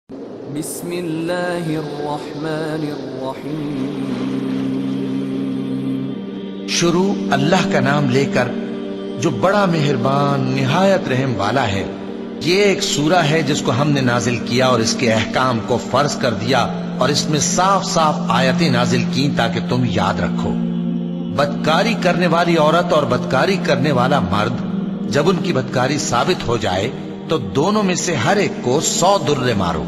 بسم اللہ الرحمن الرحیم۔ شروع اللہ کا نام لے کر جو بڑا مہربان نہایت رحم والا ہے۔ یہ ایک سورہ ہے جس کو ہم نے نازل کیا اور اس کے احکام کو فرض کر دیا اور اس میں صاف صاف آیتیں نازل کی تاکہ تم یاد رکھو۔ بدکاری کرنے والی عورت اور بدکاری کرنے والا مرد جب ان کی بدکاری ثابت ہو جائے تو دونوں میں سے ہر ایک کو 100 درے مارو،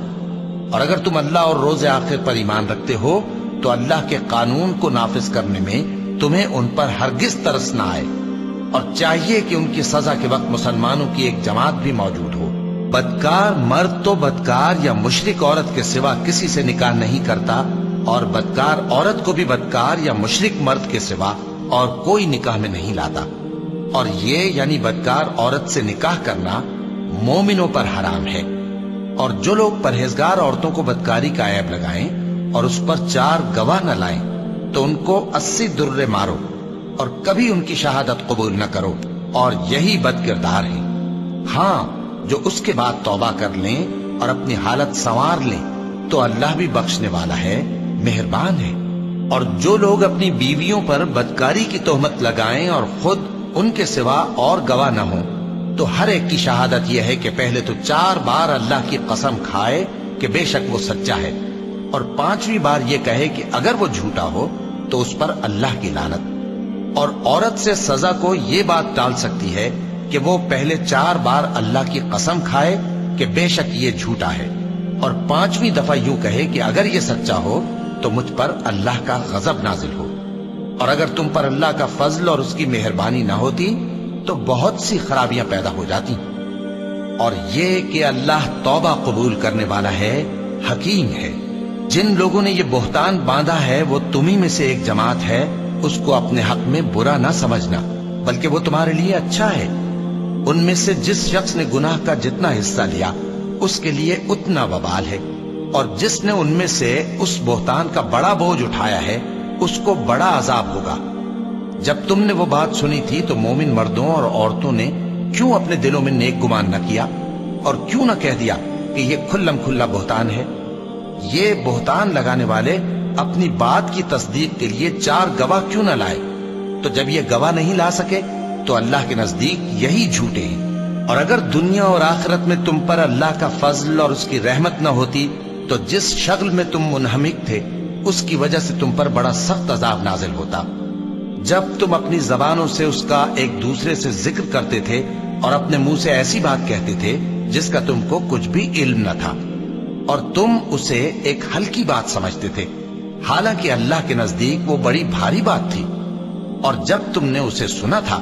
اور اگر تم اللہ اور روز آخر پر ایمان رکھتے ہو تو اللہ کے قانون کو نافذ کرنے میں تمہیں ان پر ہرگز ترس نہ آئے، اور چاہیے کہ ان کی سزا کے وقت مسلمانوں کی ایک جماعت بھی موجود ہو۔ بدکار مرد تو بدکار یا مشرک عورت کے سوا کسی سے نکاح نہیں کرتا، اور بدکار عورت کو بھی بدکار یا مشرک مرد کے سوا اور کوئی نکاح میں نہیں لاتا، اور یہ یعنی بدکار عورت سے نکاح کرنا مومنوں پر حرام ہے۔ اور جو لوگ پرہیزگار عورتوں کو بدکاری کا عیب لگائیں اور اس پر 4 گواہ نہ لائیں تو ان کو 80 درے مارو، اور کبھی ان کی شہادت قبول نہ کرو، اور یہی بد کردار ہیں۔ ہاں، جو اس کے بعد توبہ کر لیں اور اپنی حالت سنوار لیں تو اللہ بھی بخشنے والا ہے، مہربان ہے۔ اور جو لوگ اپنی بیویوں پر بدکاری کی تہمت لگائیں اور خود ان کے سوا اور گواہ نہ ہوں تو ہر ایک کی شہادت یہ ہے کہ پہلے تو 4 بار اللہ کی قسم کھائے کہ بے شک وہ سچا ہے، اور 5ویں بار یہ کہے کہ اگر وہ جھوٹا ہو تو اس پر اللہ کی لعنت۔ اور عورت سے سزا کو یہ بات ٹال سکتی ہے کہ وہ پہلے 4 بار اللہ کی قسم کھائے کہ بے شک یہ جھوٹا ہے، اور 5ویں دفعہ یوں کہے کہ اگر یہ سچا ہو تو مجھ پر اللہ کا غضب نازل ہو۔ اور اگر تم پر اللہ کا فضل اور اس کی مہربانی نہ ہوتی تو بہت سی خرابیاں پیدا ہو جاتی۔ اور یہ کہ اللہ توبہ قبول کرنے والا ہے، حکیم ہے۔ جن لوگوں نے یہ بہتان باندھا ہے وہ تمہیں میں سے ایک جماعت ہے، اس کو اپنے حق میں برا نہ سمجھنا، بلکہ وہ تمہارے لیے اچھا ہے۔ ان میں سے جس شخص نے گناہ کا جتنا حصہ لیا اس کے لیے اتنا وبال ہے، اور جس نے ان میں سے اس بہتان کا بڑا بوجھ اٹھایا ہے اس کو بڑا عذاب ہوگا۔ جب تم نے وہ بات سنی تھی تو مومن مردوں اور عورتوں نے کیوں اپنے دلوں میں نیک گمان نہ کیا، اور کیوں نہ کہہ دیا کہ یہ کھلم کھلا بہتان ہے؟ یہ بہتان لگانے والے اپنی بات کی تصدیق کے لیے 4 گواہ کیوں نہ لائے؟ تو جب یہ گواہ نہیں لا سکے تو اللہ کے نزدیک یہی جھوٹے ہیں۔ اور اگر دنیا اور آخرت میں تم پر اللہ کا فضل اور اس کی رحمت نہ ہوتی تو جس شغل میں تم منہمک تھے اس کی وجہ سے تم پر بڑا سخت عذاب نازل ہوتا۔ جب تم اپنی زبانوں سے اس کا ایک دوسرے سے ذکر کرتے تھے اور اپنے منہ سے ایسی بات کہتے تھے جس کا تم کو کچھ بھی علم نہ تھا، اور تم اسے ایک ہلکی بات سمجھتے تھے، حالانکہ اللہ کے نزدیک وہ بڑی بھاری بات تھی۔ اور جب تم نے اسے سنا تھا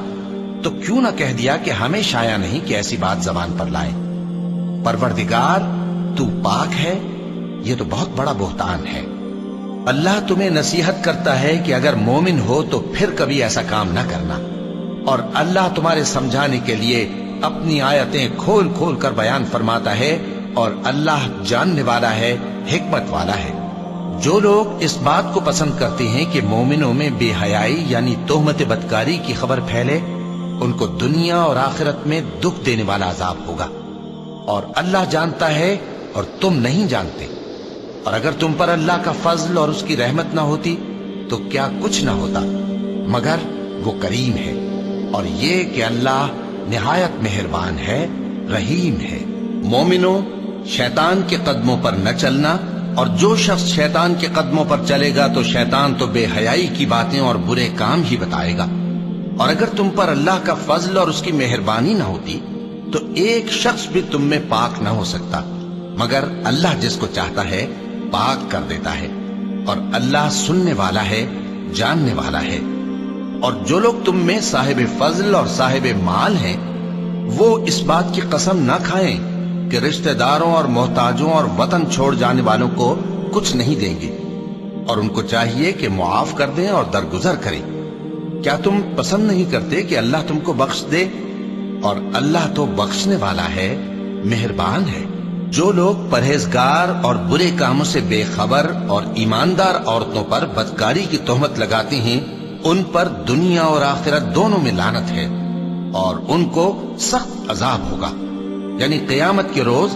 تو کیوں نہ کہہ دیا کہ ہمیں شایع نہیں کہ ایسی بات زبان پر لائیں؟ پروردگار تو پاک ہے، یہ تو بہت بڑا بہتان ہے۔ اللہ تمہیں نصیحت کرتا ہے کہ اگر مومن ہو تو پھر کبھی ایسا کام نہ کرنا، اور اللہ تمہارے سمجھانے کے لیے اپنی آیتیں کھول کھول کر بیان فرماتا ہے، اور اللہ جاننے والا ہے، حکمت والا ہے۔ جو لوگ اس بات کو پسند کرتے ہیں کہ مومنوں میں بے حیائی یعنی تہمت بدکاری کی خبر پھیلے، ان کو دنیا اور آخرت میں دکھ دینے والا عذاب ہوگا، اور اللہ جانتا ہے اور تم نہیں جانتے۔ اور اگر تم پر اللہ کا فضل اور اس کی رحمت نہ ہوتی تو کیا کچھ نہ ہوتا، مگر وہ کریم ہے۔ اور یہ کہ اللہ نہایت مہربان ہے، رحیم ہے۔ مومنوں، شیطان کے قدموں پر نہ چلنا، اور جو شخص شیطان کے قدموں پر چلے گا تو شیطان تو بے حیائی کی باتیں اور برے کام ہی بتائے گا۔ اور اگر تم پر اللہ کا فضل اور اس کی مہربانی نہ ہوتی تو ایک شخص بھی تم میں پاک نہ ہو سکتا، مگر اللہ جس کو چاہتا ہے پاک کر دیتا ہے، اور اللہ سننے والا ہے، جاننے والا ہے۔ اور جو لوگ تم میں صاحب فضل اور صاحب مال ہیں وہ اس بات کی قسم نہ کھائیں کہ رشتہ داروں اور محتاجوں اور وطن چھوڑ جانے والوں کو کچھ نہیں دیں گے، اور ان کو چاہیے کہ معاف کر دیں اور درگزر کریں۔ کیا تم پسند نہیں کرتے کہ اللہ تم کو بخش دے؟ اور اللہ تو بخشنے والا ہے، مہربان ہے۔ جو لوگ پرہیزگار اور برے کاموں سے بے خبر اور ایماندار عورتوں پر بدکاری کی تہمت لگاتے ہیں ان پر دنیا اور آخرت دونوں میں لعنت ہے، اور ان کو سخت عذاب ہوگا۔ یعنی قیامت کے روز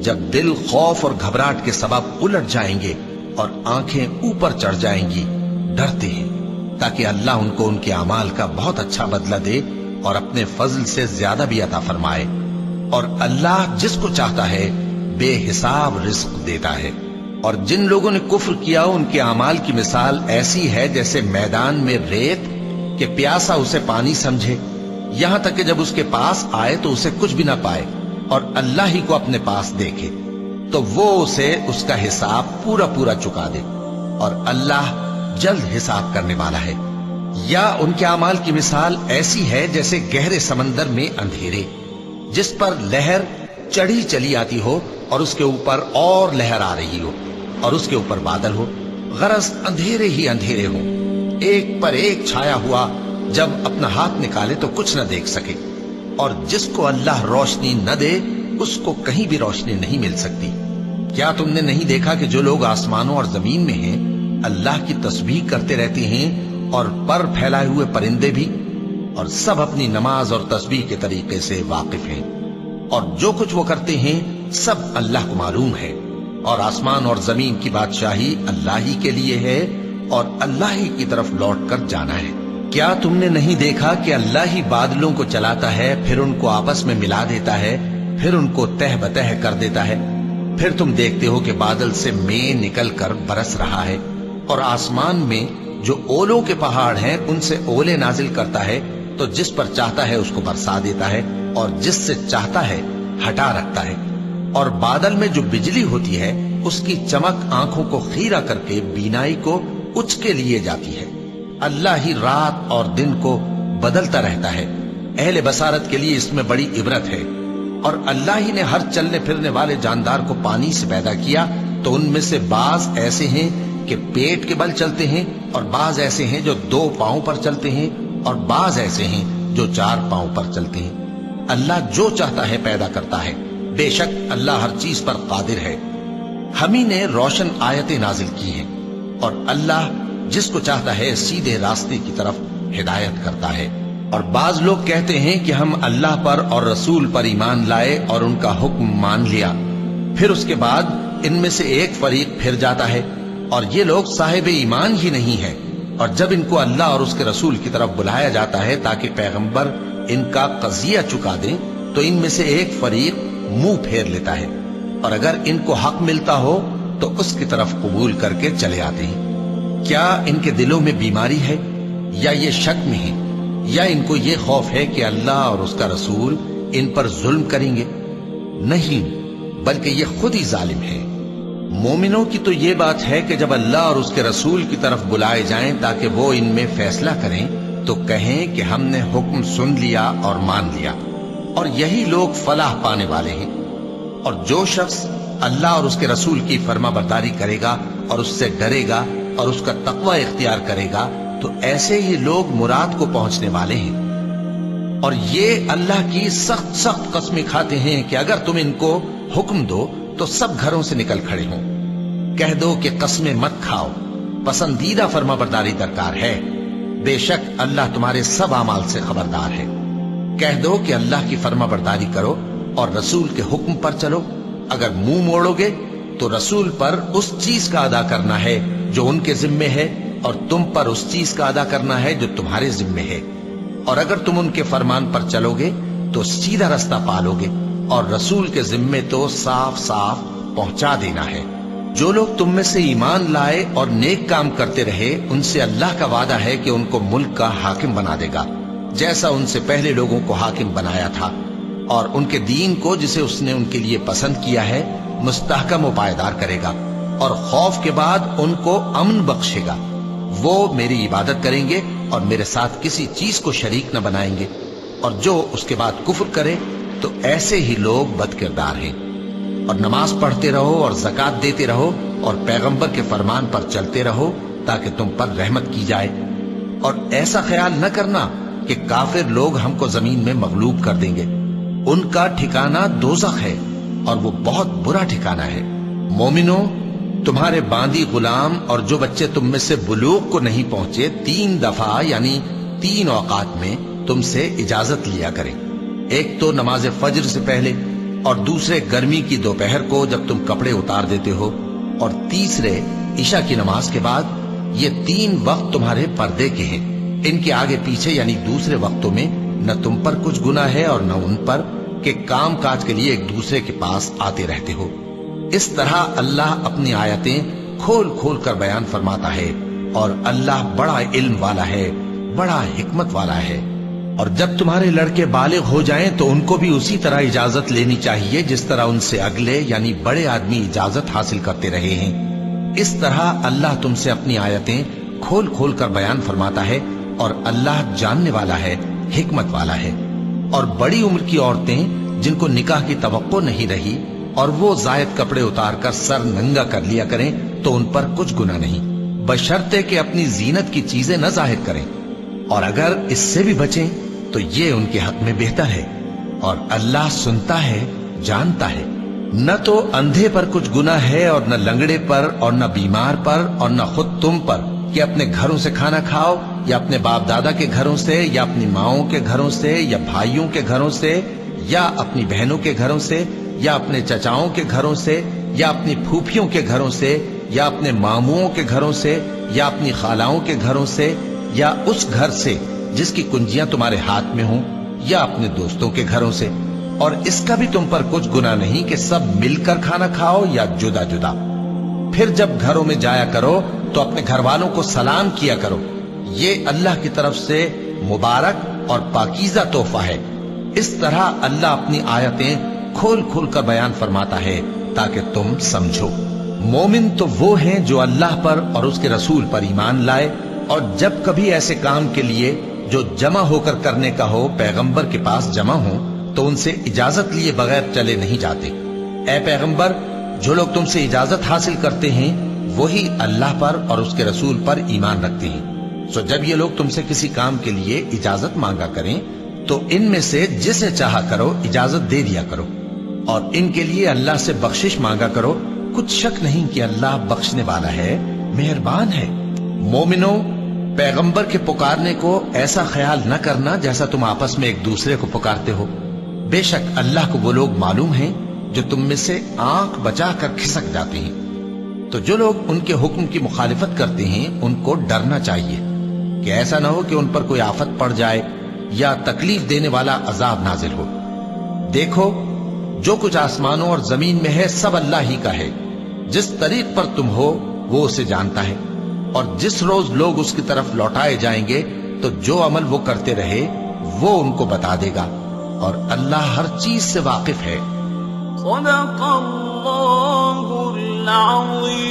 جب دل خوف اور گھبراہٹ کے سبب الٹ جائیں گے اور آنکھیں اوپر چڑھ جائیں گی، ڈرتے ہیں تاکہ اللہ ان کو ان کے اعمال کا بہت اچھا بدلہ دے اور اپنے فضل سے زیادہ بھی عطا فرمائے، اور اللہ جس کو چاہتا ہے بے حساب رزق دیتا ہے۔ اور جن لوگوں نے کفر کیا ان کے اعمال کی مثال ایسی ہے جیسے میدان میں ریت کہ پیاسا اسے پانی سمجھے، یہاں تک کہ جب اس کے پاس آئے تو اسے کچھ بھی نہ پائے اور اللہ ہی کو اپنے پاس دیکھے تو وہ اسے اس کا حساب پورا پورا چکا دے، اور اللہ جلد حساب کرنے والا ہے۔ یا ان کے اعمال کی مثال ایسی ہے جیسے گہرے سمندر میں اندھیرے جس پر لہر چڑھی چلی آتی ہو اور اس کے اوپر اور لہر آ رہی ہو اور اس کے اوپر بادل ہو، غرض اندھیرے ہی اندھیرے ہوں، ایک پر ایک چھایا ہوا، جب اپنا ہاتھ نکالے تو کچھ نہ دیکھ سکے، اور جس کو اللہ روشنی نہ دے اس کو کہیں بھی روشنی نہیں مل سکتی۔ کیا تم نے نہیں دیکھا کہ جو لوگ آسمانوں اور زمین میں ہیں اللہ کی تسبیح کرتے رہتے ہیں، اور پر پھیلائے ہوئے پرندے بھی، اور سب اپنی نماز اور تسبیح کے طریقے سے واقف ہیں، اور جو کچھ وہ کرتے ہیں سب اللہ کو معلوم ہے، اور آسمان اور زمین کی بادشاہی اللہ ہی کے لیے ہے اور اللہ ہی کی طرف لوٹ کر جانا ہے۔ کیا تم نے نہیں دیکھا کہ اللہ ہی بادلوں کو چلاتا ہے، پھر ان کو آپس میں ملا دیتا ہے، پھر ان کو تہ بتہ کر دیتا ہے، پھر تم دیکھتے ہو کہ بادل سے مے نکل کر برس رہا ہے، اور آسمان میں جو اولوں کے پہاڑ ہیں ان سے اولے نازل کرتا ہے، تو جس پر چاہتا ہے اس کو برسا دیتا ہے اور جس سے چاہتا ہے ہٹا رکھتا ہے، اور بادل میں جو بجلی ہوتی ہے اس کی چمک آنکھوں کو خیرہ کر کے بینائی کو اچکے لیے جاتی ہے۔ اللہ ہی رات اور دن کو بدلتا رہتا ہے، اہل بصارت کے لیے اس میں بڑی عبرت ہے۔ اور اللہ ہی نے ہر چلنے پھرنے والے جاندار کو پانی سے پیدا کیا، تو ان میں سے بعض ایسے ہیں کہ پیٹ کے بل چلتے ہیں، اور بعض ایسے ہیں جو 2 پاؤں پر چلتے ہیں، اور بعض ایسے ہیں جو 4 پاؤں پر چلتے ہیں۔ اللہ جو چاہتا ہے پیدا کرتا ہے، بے شک اللہ ہر چیز پر قادر ہے۔ ہم ہی نے روشن آیتیں نازل کی ہیں، اور اللہ جس کو چاہتا ہے سیدھے راستے کی طرف ہدایت کرتا ہے۔ اور بعض لوگ کہتے ہیں کہ ہم اللہ پر اور رسول پر ایمان لائے اور ان کا حکم مان لیا، پھر اس کے بعد ان میں سے ایک فریق پھر جاتا ہے، اور یہ لوگ صاحب ایمان ہی نہیں ہیں، اور جب ان کو اللہ اور اس کے رسول کی طرف بلایا جاتا ہے تاکہ پیغمبر ان کا قضیہ چکا دیں، تو ان میں سے ایک فریق منہ پھیر لیتا ہے، اور اگر ان کو حق ملتا ہو تو اس کی طرف قبول کر کے چلے آتے ہیں۔ کیا ان کے دلوں میں بیماری ہے یا یہ شک میں ہیں، یا ان کو یہ خوف ہے کہ اللہ اور اس کا رسول ان پر ظلم کریں گے؟ نہیں، بلکہ یہ خود ہی ظالم ہے۔ مومنوں کی تو یہ بات ہے کہ جب اللہ اور اس کے رسول کی طرف بلائے جائیں تاکہ وہ ان میں فیصلہ کریں تو کہیں کہ ہم نے حکم سن لیا اور مان لیا، اور یہی لوگ فلاح پانے والے ہیں۔ اور جو شخص اللہ اور اس کے رسول کی فرما برداری کرے گا اور اس سے ڈرے گا اور اس کا تقوی اختیار کرے گا تو ایسے ہی لوگ مراد کو پہنچنے والے ہیں۔ اور یہ اللہ کی سخت سخت قسمیں کھاتے ہیں کہ اگر تم ان کو حکم دو تو سب گھروں سے نکل کھڑے ہوں۔ کہہ دو کہ قسمیں مت کھاؤ، پسندیدہ فرما برداری درکار ہے، بے شک اللہ تمہارے سب اعمال سے خبردار ہے۔ کہہ دو کہ اللہ کی فرما برداری کرو اور رسول کے حکم پر چلو، اگر منہ موڑو گے تو رسول پر اس چیز کا ادا کرنا ہے جو ان کے ذمے ہے، اور تم پر اس چیز کا ادا کرنا ہے جو تمہارے ذمے ہے، اور اگر تم ان کے فرمان پر چلو گے تو سیدھا رستہ پالو گے، اور رسول کے ذمے تو صاف صاف پہنچا دینا ہے۔ جو لوگ تم میں سے ایمان لائے اور نیک کام کرتے رہے ان سے اللہ کا وعدہ ہے کہ ان کو ملک کا حاکم بنا دے گا، جیسا ان سے پہلے لوگوں کو حاکم بنایا تھا، اور ان کے دین کو جسے اس نے ان کے لیے پسند کیا ہے مستحکم و پائیدار کرے گا، اور خوف کے بعد ان کو امن بخشے گا۔ وہ میری عبادت کریں گے اور میرے ساتھ کسی چیز کو شریک نہ بنائیں گے، اور جو اس کے بعد کفر کرے تو ایسے ہی لوگ بد کردار ہیں۔ اور نماز پڑھتے رہو اور زکوٰۃ دیتے رہو اور پیغمبر کے فرمان پر چلتے رہو تاکہ تم پر رحمت کی جائے، اور ایسا خیال نہ کرنا کہ کافر لوگ ہم کو زمین میں مغلوب کر دیں گے، ان کا ٹھکانہ دوزخ ہے اور وہ بہت برا ٹھکانہ ہے۔ مومنوں، تمہارے باندی غلام اور جو بچے تم میں سے بلوغ کو نہیں پہنچے 3 دفعہ یعنی 3 اوقات میں تم سے اجازت لیا کریں، ایک تو نماز فجر سے پہلے، اور دوسرے گرمی کی دوپہر کو جب تم کپڑے اتار دیتے ہو، اور تیسرے عشاء کی نماز کے بعد۔ یہ 3 وقت تمہارے پردے کے ہیں، ان کے آگے پیچھے یعنی دوسرے وقتوں میں نہ تم پر کچھ گناہ ہے اور نہ ان پر، کہ کام کاج کے لیے ایک دوسرے کے پاس آتے رہتے ہو۔ اس طرح اللہ اپنی آیتیں کھول کھول کر بیان فرماتا ہے، اور اللہ بڑا علم والا ہے، بڑا حکمت والا ہے۔ اور جب تمہارے لڑکے بالغ ہو جائیں تو ان کو بھی اسی طرح اجازت لینی چاہیے جس طرح ان سے اگلے یعنی بڑے آدمی اجازت حاصل کرتے رہے ہیں۔ اس طرح اللہ تم سے اپنی آیتیں کھول کھول کر بیان فرماتا ہے، اور اللہ جاننے والا ہے، حکمت والا ہے۔ اور بڑی عمر کی عورتیں جن کو نکاح کی توقع نہیں رہی اور وہ زائد کپڑے اتار کر سر ننگا کر لیا کریں تو ان پر کچھ گناہ نہیں، بشرطے کہ اپنی زینت کی چیزیں نہ ظاہر کریں، اور اگر اس سے بھی بچیں تو یہ ان کے حق میں بہتر ہے، اور اللہ سنتا ہے، جانتا ہے۔ نہ تو اندھے پر کچھ گناہ ہے اور نہ لنگڑے پر اور نہ بیمار پر اور نہ خود تم پر کہ اپنے گھروں سے کھانا کھاؤ، یا اپنے باپ دادا کے گھروں سے، یا اپنی ماؤں کے گھروں سے، یا بھائیوں کے گھروں سے، یا اپنی بہنوں کے گھروں سے، یا اپنے چچاؤں کے گھروں سے، یا اپنی پھوپھیوں کے گھروں سے، یا اپنے ماموؤں کے گھروں سے، یا اپنی خالاؤں کے گھروں سے، یا اس گھر سے جس کی کنجیاں تمہارے ہاتھ میں ہوں، یا اپنے دوستوں کے گھروں سے۔ اور اس کا بھی تم پر کچھ گناہ نہیں کہ سب مل کر کھانا کھاؤ یا جدا جدا۔ پھر جب گھروں میں جایا کرو تو اپنے گھر والوں کو سلام کیا کرو، یہ اللہ کی طرف سے مبارک اور پاکیزہ تحفہ ہے۔ اس طرح اللہ اپنی آیتیں کھول کھول کر بیان فرماتا ہے تاکہ تم سمجھو۔ مومن تو وہ ہیں جو اللہ پر اور اس کے رسول پر ایمان لائے، اور جب کبھی ایسے کام کے لیے جو جمع ہو کر کرنے کا ہو پیغمبر کے پاس جمع ہوں تو ان سے اجازت لیے بغیر چلے نہیں جاتے۔ اے پیغمبر، جو لوگ تم سے اجازت حاصل کرتے ہیں وہی اللہ پر اور اس کے رسول پر ایمان رکھتے ہیں۔ سو جب یہ لوگ تم سے کسی کام کے لیے اجازت مانگا کریں تو ان میں سے جسے چاہا کرو اجازت دے دیا کرو، اور ان کے لیے اللہ سے بخشش مانگا کرو، کچھ شک نہیں کہ اللہ بخشنے والا ہے، مہربان ہے۔ مومنو، پیغمبر کے پکارنے کو ایسا خیال نہ کرنا جیسا تم آپس میں ایک دوسرے کو پکارتے ہو، بے شک اللہ کو وہ لوگ معلوم ہیں جو تم میں سے آنکھ بچا کر کھسک جاتے ہیں۔ تو جو لوگ ان کے حکم کی مخالفت کرتے ہیں ان کو ڈرنا چاہیے کہ ایسا نہ ہو کہ ان پر کوئی آفت پڑ جائے یا تکلیف دینے والا عذاب نازل ہو۔ دیکھو، جو کچھ آسمانوں اور زمین میں ہے سب اللہ ہی کا ہے، جس طریق پر تم ہو وہ اسے جانتا ہے، اور جس روز لوگ اس کی طرف لوٹائے جائیں گے تو جو عمل وہ کرتے رہے وہ ان کو بتا دے گا، اور اللہ ہر چیز سے واقف ہے۔ صدق اللہ العظیم۔